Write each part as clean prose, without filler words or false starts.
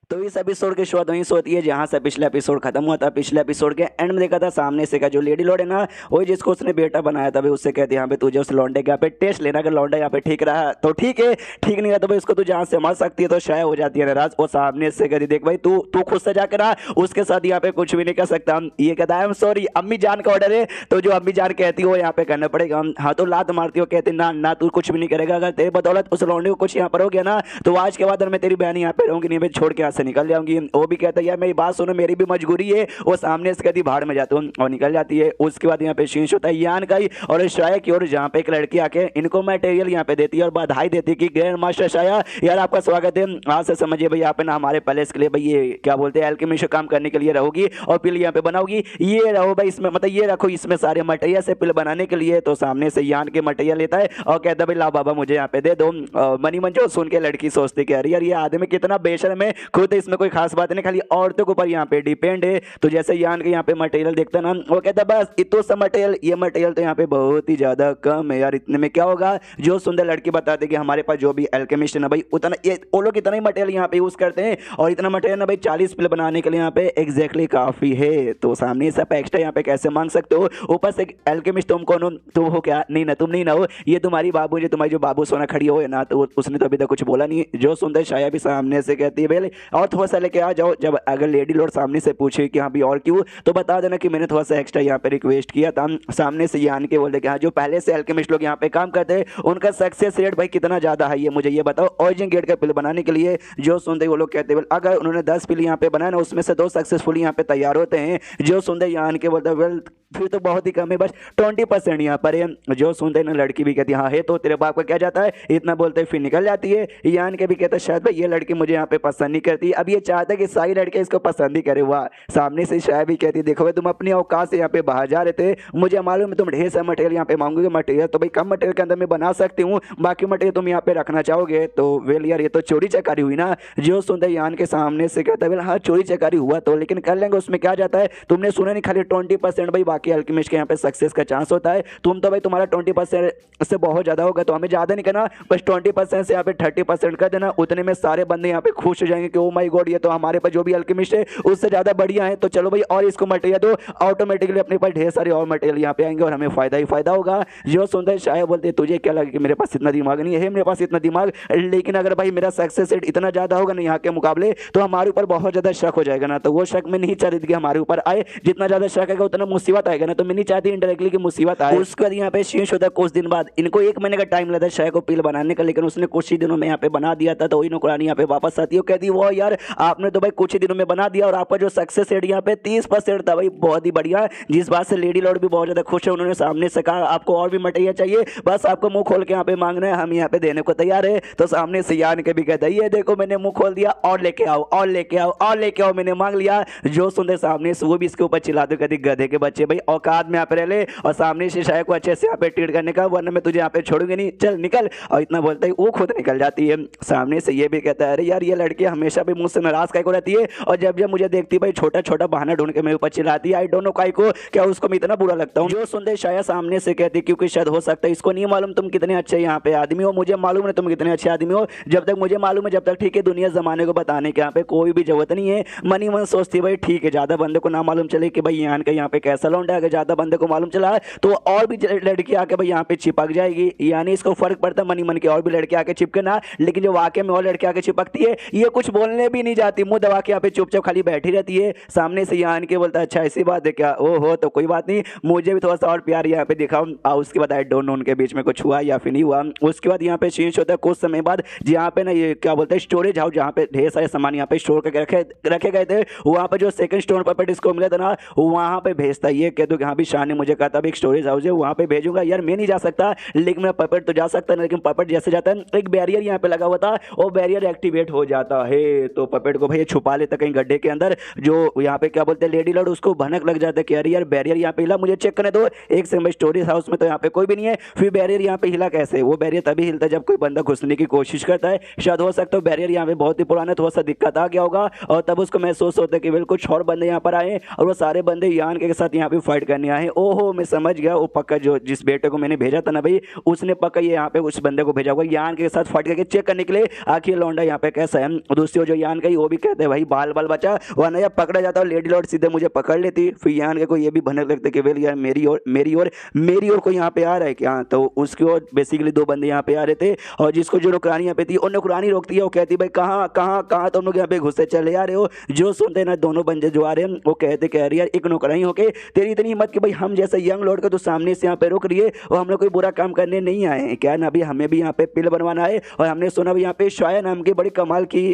तो इस एपिसोड की शुरुआत वहीं से होती है जहाँ से पिछला एपिसोड खत्म हुआ था। पिछले एपिसोड के एंड में देखा था सामने से का जो लेडी लॉर्ड है ना, वही जिसको उसने बेटा बनाया था, उससे कहते यहाँ पे तुझे उस लौंडे के यहाँ पे टेस्ट लेना, अगर लौंडा यहाँ पे ठीक रहा तो ठीक है, ठीक नहीं रहा तो भाई उसको तू जान से मार सकती है। तो शायद हो जाती है नाराज और सामने से कहती देख भाई तू तू खुद से जाकर आ, उसके साथ यहाँ पे कुछ भी नहीं कर सकता। ये कहता है सॉरी अम्मी जान का ऑर्डर है, तो जो अम्मी जान कहती हो यहाँ पे करना पड़ेगा। हाँ तो लात मारती हो, कहती ना ना तू कुछ भी नहीं करेगा, अगर तेरे बदौलत उस लौंडे को कुछ यहाँ पर हो गया ना तो आज के बाद मैं तेरी बहन यहाँ पे रहूंगी नहीं, मैं छोड़ के यहाँ से निकल जाऊंगी। वो भी कहता है यार मेरी बात सुनो, मेरी भी मजबूरी है। वो सामने से कहती भाड़ में जाता हूँ और निकल जाती है। उसके बाद यहाँ पे शीश होता है यान का ही और शाया की ओर, जहाँ पे एक लड़की आके इनको मटेरियल यहाँ पे देती है और बधाई देती है कि ग्रैंड मास्टर शाया यार आपका स्वागत है, आज से समझिए भाई यहाँ पे ना हमारे पैलेस के लिए भाई ये क्या बोलते हैं एल्केमिस्ट काम करने के लिए रहोगी और पिल यहाँ पे बनाओगी, ये रहो भाई इसमें, मतलब ये रखो इसमें सारे मटेरियल से पिल बनाने के लिए। तो सामने से यान के मटेरियल लेता है और कहता है भाई ला बाबा मुझे यहाँ पे दे दो। मनी मंजो सुन के लड़की सोचती कि अरे यार ये आदमी कितना बेशर्म है, खुद इसमें कोई खास बात नहीं, खाली औरतों के ऊपर यहाँ पे डिपेंड है। तो जैसे यान के यहाँ पे मटेरियल देखता ना, वो कहता बस इतना सा मटेरियल, ये मटेरियल तो यहाँ पे बहुत ही ज्यादा कम है यार, इतने में क्या होगा। जो सुंदर लड़की बताते कि हमारे पास जो भी एल्केमिस्ट है ना भाई उतना ये वो लोग इतना ही मटेरियल यहाँ पे यूज करते हैं और इतना मटेरियल ना भाई 40 पिल बनाने के लिए यहाँ पे एग्जैक्टली काफी है। तो सामने सब एक्स्ट्रा यहाँ पे कैसे मांग सकते हो, ऊपर से एल्केमिस्ट तुम कौन हो, तुम हो क्या, नहीं ना तुम नहीं ना हो, ये तुम्हारी बाबू, जो तुम्हारी जो बाबू सोना खड़ी हो ना, तो उसने तो अभी तक कुछ बोला नहीं। जो सुंदर शाया भी सामने से कहती है भाई और थोड़ा सा लेके आ जाओ, जब अगर लेडी लॉर्ड सामने से पूछे कि हाँ भी और क्यों, तो बता देना कि मैंने थोड़ा सा एक्स्ट्रा यहाँ पे रिक्वेस्ट किया था। सामने से यान के बोलते कि हाँ जो पहले से एल्केमिस्ट लोग यहाँ पे काम करते हैं उनका सक्सेस रेट भाई कितना ज्यादा है ये मुझे ये बताओ ओरिजिन गेट का पिल बनाने के लिए। जो सुनते वो लोग कहते हैं अगर उन्होंने 10 पिल यहाँ पे बनाए ना उसमें से 2 सक्सेसफुल यहाँ पे तैयार होते हैं। जो सुनते यान के बोलते वेल फिर तो बहुत ही कम है, बस 20% यहाँ पर है। जो सुनते ना लड़की भी कहती हाँ है तो तेरे बाप का क्या जाता है, इतना बोलते फिर निकल जाती है। यान के भी कहता शायद भाई ये लड़की मुझे यहाँ पे पसंद नहीं करती, अब ये चाहता है कि सारी लड़के इसको पसंद ही करे। हुआ सामने से शायद भी कहती देखो भाई तुम अपनी औकात से यहाँ पे बाहर जा रहे थे, मुझे मालूम है तुम ढेर सारा मटेरियल यहाँ पे मांगोगे, मटेरियल तो भाई कम मटेरियल के अंदर मैं बना सकती हूँ, बाकी मटेरियल तुम यहाँ पे रखना चाहोगे तो वेल यार ये तो चोरी चकारी हुई ना। जो सुनते यान के सामने से कहता है हाँ चोरी चकारी हुआ तो लेकिन कर लेंगे, उसमें क्या जाता है, तुमने सुना नहीं खाली 20% भाई बाकी अल्केमिस्ट के यहाँ पे सक्सेस का चांस होता है, तुम तो भाई तुम्हारा 20% से बहुत ज्यादा होगा, तो हमें ज्यादा नहीं करना, बस 20% से यहाँ पे 30% कर देना, उतने में सारे बंदे यहाँ पे खुश हो जाएंगे कि ओ माय गॉड ये तो हमारे पास जो भी अल्केमिस्ट है उससे ज्यादा बढ़िया है, तो चलो भाई और इसको मटेरियल दो, ऑटोमेटिकली अपने पास ढेर सारे और मटेरियल यहाँ पे आएंगे और हमें फायदा ही फायदा होगा। जो सुंदर शायद बोलते तुझे क्या लगे कि मेरे पास इतना दिमाग नहीं है, मेरे पास इतना दिमाग, लेकिन अगर भाई मेरा सक्सेस रेट इतना ज्यादा होगा ना यहाँ के मुकाबले तो हमारे ऊपर बहुत ज्यादा शक हो जाएगा ना, तो वो शक में नहीं चाहती कि हमारे ऊपर आए, जितना ज्यादा शक आएगा उतना मुसीबत आएगा ना, तो मैं नहीं चाहती इंडायरेक्टली की मुसीबत आए। उसके बाद यहाँ पे शीश होता है कुछ दिन बाद, इनको 1 महीने का टाइम लगता है शायद को पिल बनाने का, लेकिन उसने कुछ ही दिनों में यहाँ पे बना दिया था। तो वही नौकरानी यहाँ पे वापस आती है, कहती वो यार आपने तो भाई कुछ ही दिनों में बना दिया और आपका जो सक्सेस रेट यहाँ पे 30% था भाई, बहुत ही बढ़िया, जिस बात से लेडी लॉर्ड भी बहुत ज्यादा खुश है। उन्होंने सामने से कहा आपको और भी मटेरियल चाहिए, बस आपको मुंह खोल के यहाँ पे मांगना है, हम यहाँ पे देने को तैयार है। तो सामने से यान के भी कहता है ये देखो मैंने मुंह खोल दिया, और लेके आओ और लेके आओ और लेके आओ, मैंने मांग लिया। जो सुंदर सामने से वो भी इसके ऊपर चिल्ला दो, कहती गधे के बच्चे भाई औकात में यहाँ पे रह ले, और सामने से शायद को अच्छे से यहाँ पे ट्रीट करने का, वरना मैं तुझे यहाँ पे छोड़ूंगी नहीं, चल निकल। और इतना बोलता है वो खुद निकल जाती है। सामने से ये भी कहता है अरे यार ये लड़की हमेशा भी मुझसे नाराज काय को रहती है, और जब जब मुझे देखती है भाई छोटा छोटा बहाना ढूंढ के मेरे ऊपर चिल्लाती है, आई डोंट नो काय को, क्या उसको मैं इतना बुरा लगता हूँ। जो सुंदर शायद सामने से कहती क्योंकि शायद हो सकता है इसको नहीं मालूम तुम कितने अच्छे यहाँ पे आदमी हो, मुझे मालूम है तुम कितने अच्छे आदमी हो, जब तक मुझे मालूम है जब तक ठीक है, दुनिया जमाने को बताने के यहाँ पे कोई भी जरूरत नहीं है। मनी मन सोचती भाई ठीक है ज्यादा बंदे को ना मालूम चले कि भाई यहाँ के यहाँ पे कैसा लौंडा है, अगर ज्यादा बंदे को मालूम चला तो और भी लड़की आके भाई यहाँ पे चिपक जाएगी, यानी इसको फर्क पड़ता है मनी मन की और भी लड़की आके चिपके ना, लेकिन जो वाकई में और लड़की आके चिपकती है ये कुछ बोलने भी नहीं जाती, मुंह दबा के यहाँ पे चुपचाप खाली बैठी रहती है। सामने से यहाँ के बोलता है अच्छा ऐसी बात है क्या, ओ हो तो कोई बात नहीं, मुझे भी थोड़ा सा और प्यार यहाँ पे दिखाओ। उसके बाद आई डोंट नो उनके बीच में कुछ हुआ या फिर नहीं हुआ। उसके बाद यहाँ पे चेंज होता है कुछ समय बाद, जहाँ पे ना ये क्या बोलते हैं स्टोरेज हाउस, जहाँ पे ढेर सारे सामान यहाँ पे स्टोर करके रखे गए थे, वहाँ पे जो सेकंड स्टोन पपेट इसको मिला था ना वहाँ पे भेजता है, ये कह दो कि हाँ भी शान ने मुझे कहा था एक स्टोरेज हाउस है वहाँ पे भेजूंगा। यार मैं नहीं जा सकता, लेकिन मेरा पपेट तो जा सकता है, लेकिन पपेट जैसे जाता है एक बैरियर यहाँ पे लगा हुआ था, वो बैरियर एक्टिवेट हो जाता है, तो पपेट को भाई छुपा लेता कहीं गड्ढे के अंदर। जो यहाँ पे क्या बोलते हैं लेडी लॉर्ड, उसको भनक लग जाता है कि अरे यार बैरियर यहाँ पे हिला, मुझे चेक करने दो। एक सेकंड, स्टोरेज हाउस में तो यहाँ पे कोई भी नहीं है, फिर बैरियर यहाँ पे हिला कैसे? वो बैरियर तभी हिलता है जब कोई बंदा घुसने की कोशिश करता है, शायद हो सकता है बैरियर यहाँ पे बहुत ही पुराना, थोड़ा सा दिक्कत आ गया होगा, और तब उसको महसूस होता है कि बिल्कुल कुछ और बंदे यहाँ पर आए और वो सारे बंदे यान के साथ यहाँ पे फाइट करने आए। ओहो मैं समझ गया, वो पक्का जो जिस बेटे को मैंने भेजा था ना भाई, उसने पक्का ये यहाँ पे उस बंदे को भेजा होगा यान के साथ फाइट करके चेक करने के लिए आखिर लौंडा यहाँ पे कैसा है। दूसरी जो यान का ही वो भी कहते हैं भाई बाल बाल बचा, वरना जब पकड़ा जाता है लेडी लॉर्ड सीधे मुझे पकड़ लेती। फिर यान के को ये भी भनक लगता कि वेल यार मेरी और कोई यहाँ पे आ रहा है क्या। तो उसकी ओर बेसिकली दो बंदे यहाँ पे आ रहे थे और जिसको जो नौकरानी यहाँ पे थी और नौकरानी रोकती है, वो कहती भाई कहाँ कहाँ कहाँ तुम लोग यहाँ पे घुसे चले आ रहे हो। जो सुनते ना दोनों बंदे जो आ रहे हैं वो कह रही यार एक नौकरानी होके तेरी इतनी हिम्मत कि भाई हम जैसा यंग लॉर्ड का तो सामने से यहाँ पे रुक रही है और हम लोग कोई बुरा काम करने नहीं आए हैं क्या ना। भी हमें भी यहाँ पे पिल बनवाना है और हमने सुना भी यहाँ पे शाया नाम की बड़ी कमाल की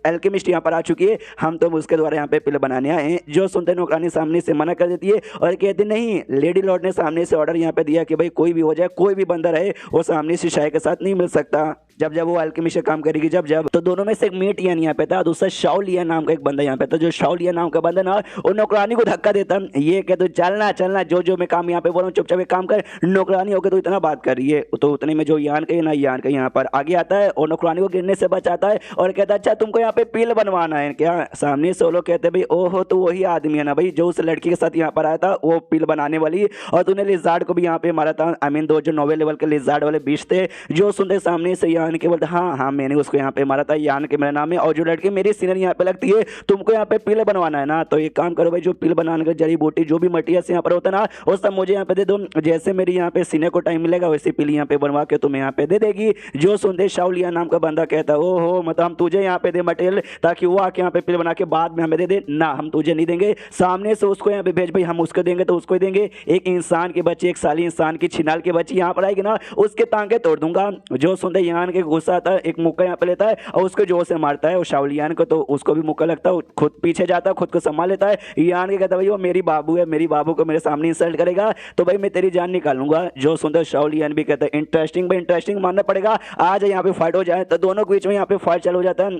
एल्केमिस्ट यहाँ पर आ चुकी है, हम तो उसके द्वारा यहाँ पे पिल बनाने आए हैं। जो सुनते नौकरानी सामने से मना कर देती है और कहती नहीं, लेडी लॉर्ड ने सामने से ऑर्डर यहाँ पे दिया कि भाई कोई भी हो जाए कोई भी बंदा रहे वो सामने से शाया के साथ नहीं मिल सकता जब वो अल्केमिस्ट का काम करेगी। जब तो दोनों में से एक मेट यान यहाँ पे था, दूसरा शाओ लिया नाम का एक बंदा यहाँ पे था। जो शाओ लिया नाम का बंदा ना वो नौकरानी को धक्का देता, ये कह तो चलना चलना जो मैं काम यहाँ पे बोल रहा हूँ चुपचाप एक काम कर। नौकरानी होकर तो इतना बात कर रही है। तो उतने में जो यान का यहाँ पर आगे आता है और नौकरानी को गिरने से बचाता है और कहता है अच्छा तुमको यहाँ पे पिल बनवाना है क्या। सामने से वो लोग कहते हैं भाई ओहो तो वही आदमी है ना भाई जो उस लड़की के साथ यहाँ पर आया था वो पिल बनाने वाली, और तूने लिजार्ड को भी यहाँ पे मारा था। आई मीन दो जो नोवेल लेवल के लिजार्ड वाले बीच थे। जो सुनते सामने से यान के बोलते हाँ मैंने उसको यहाँ पे मारा था, यान के मेरा नाम है और जो लड़की मेरी सीनियर यहाँ पे लगती है तुमको यहाँ पे पिल बनवाना है ना। तो एक काम करो भाई जो पिल बनाने का जड़ी बूटी जो भी मटेरियल यहाँ पर होता है ना वो सब मुझे यहाँ पे दे दो, जैसे मेरी यहाँ पे सीनियर को टाइम मिलेगा वैसे पिल यहाँ पे बनवा के तुम्हें यहाँ पे दे देगी। जो सुनते शाओलिया नाम का बंदा कहता है ओहो मतलब हम तुझे यहाँ पे दे मटेरियल ताकि वो आके यहाँ पे पिल बना के बाद में हमें दे दे ना, हम तुझे नहीं देंगे। सामने से उसको यहाँ पे भेज भाई, हम उसको देंगे तो उसको ही देंगे। एक इंसान के बच्चे एक साली इंसान की छिनाल के बच्चे यहाँ पर आएगी ना उसके टांगे तोड़ दूंगा। जो सुनते यान के गुस्सा आता है एक मुक्का यहाँ पे लेता है और उसको जोर से मारता है वो शाओलियान को, तो उसको भी मुक्का लगता है, खुद पीछे जाता है, खुद को संभाल लेता है। यान के कहता है भाई वो मेरी बाबू है, मेरी बाबू को मेरे सामने इंसल्ट करेगा तो भाई मैं तेरी जान निकालूंगा। जो सुनते शाओलियान भी कहता है इंटरेस्टिंग भाई इंटरेस्टिंग मानना पड़ेगा, आज यहाँ पे फाइट हो जाए। तो दोनों के बीच में यहाँ पे फाइट चालू हो जाता है,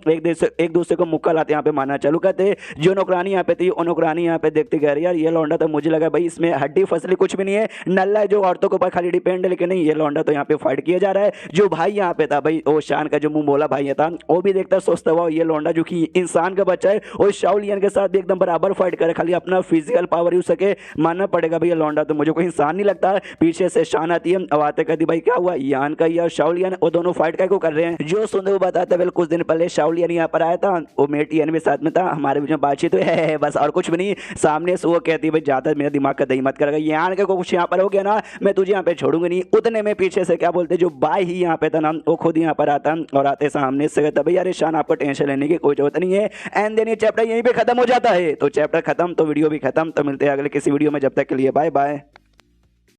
एक दूसरे को मुक्का लाते यहाँ पे मारना चालू करते। जो नौकरानी यहाँ पे थी वो नौकरानी यहाँ पे देखते कह रही यार ये लौंडा तो मुझे लगा भाई इसमें हड्डी फसली कुछ भी नहीं है, नल्ला है जो औरतों के ऊपर खाली डिपेंड है, लेकिन नहीं ये लौंडा तो यहाँ पे फाइट किया जा रहा है। जो भाई यहाँ पे था भाई वो शान का जो मुंह बोला भाई था वो भी देखता सोचता हुआ ये लौंडा जो कि इंसान का बच्चा है वो शाओलियन के साथ भी एकदम बराबर फाइट करे, खाली अपना फिजिकल पावर यूज सके। मानना पड़ेगा भाई ये लौंडा तो मुझे कोई इंसान नहीं लगता। पीछे से शान आती है अब आते कहती भाई क्या हुआ, यान का या शाओलियन वो दोनों फाइट का को कर रहे हैं। जो सुनते वो बताता है कुछ दिन पहले शाओलियन यहाँ पर आया था, वो मेट यान भी साथ में था, हमारे बीच में बातचीत हुई है बस और कुछ भी नहीं। सामने से वो कहती है भाई ज्यादा मेरा दिमाग का दही मत करेगा, यान के को कुछ यहाँ पर हो गया ना मैं तुझे यहाँ पे छोड़ूंगी नहीं। उतने में पीछे से क्या बोलते जो बाई ही यहाँ पे था ना वो खुद यहाँ पर आता और आते सामने से कहता भाई यार शान आपको टेंशन लेने की कोई जरूरत नहीं है। एंड देन ये चैप्टर यहीं पे खत्म हो जाता है। तो चैप्टर खत्म तो वीडियो भी खत्म। तो मिलते हैं अगले किसी वीडियो में, जब तक के लिए बाय बाय।